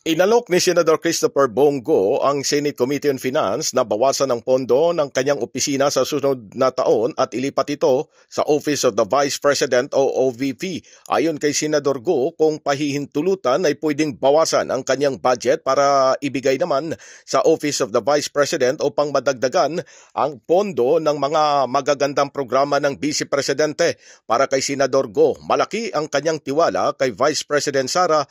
Inalok ni Senador Christopher Bongo ang Senate Committee on Finance na bawasan ang pondo ng kanyang opisina sa susunod na taon at ilipat ito sa Office of the Vice President o OVP. Ayon kay Senador Go, kung pahihintulutan ay pwedeng bawasan ang kanyang budget para ibigay naman sa Office of the Vice President upang madagdagan ang pondo ng mga magagandang programa ng Vice Presidente. Para kay Senador Go, malaki ang kanyang tiwala kay Vice President Sara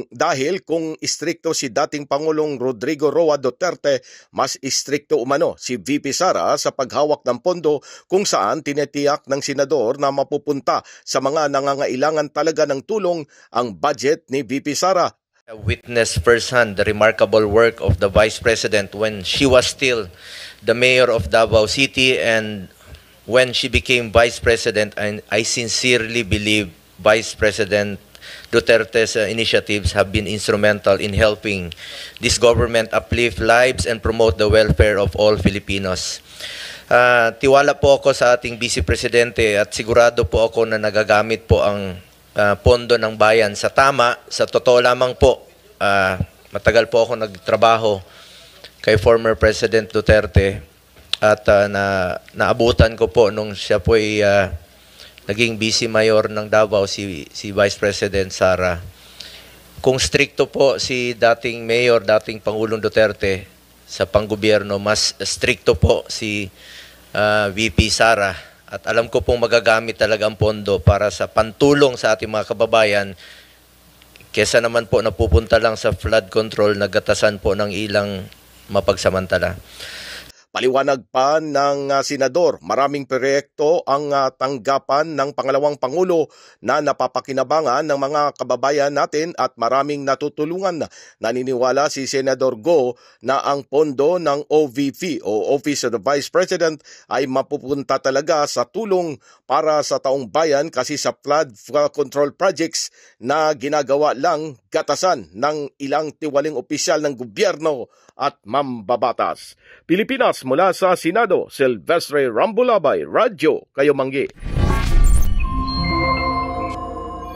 dahil kung istrikto si dating Pangulong Rodrigo Roa Duterte, mas istrikto umano si VP Sara sa paghawak ng pondo kung saan tinetiyak ng senador na mapupunta sa mga nangangailangan talaga ng tulong ang budget ni VP Sara. I witnessed firsthand the remarkable work of the Vice President when she was still the mayor of Davao City, and when she became Vice President, and I sincerely believe Vice President Duterte's initiatives have been instrumental in helping this government uplift lives and promote the welfare of all Filipinos. Tiwala po ako sa ating Vice Presidente at sigurado po ako na nagagamit po ang pondo ng bayan sa tama. Sa totoo lamang po, matagal po ako nagtrabaho kay former President Duterte at naabutan ko po nung siya po ay naging Vice Mayor ng Davao, si Vice President Sara. Kung stricto po si dating Mayor, dating Pangulong Duterte sa panggobyerno, mas stricto po si VP Sara. At alam ko pong magagamit talaga ang pondo para sa pantulong sa ating mga kababayan, kesa naman po napupunta lang sa flood control, nagatasan po ng ilang mapagsamantala. Paliwanag pa ng senador, maraming proyekto ang tanggapan ng pangalawang Pangulo na napapakinabangan ng mga kababayan natin at maraming natutulungan. Naniniwala si Senador Go na ang pondo ng OVP o Office of the Vice President ay mapupunta talaga sa tulong para sa taong bayan kasi sa flood control projects na ginagawa lang gatasan ng ilang tiwaling opisyal ng gobyerno at mambabatas. Pilipinas, mula sa Senado, Silvestre Rambulabay, Radyo Kayumanggi.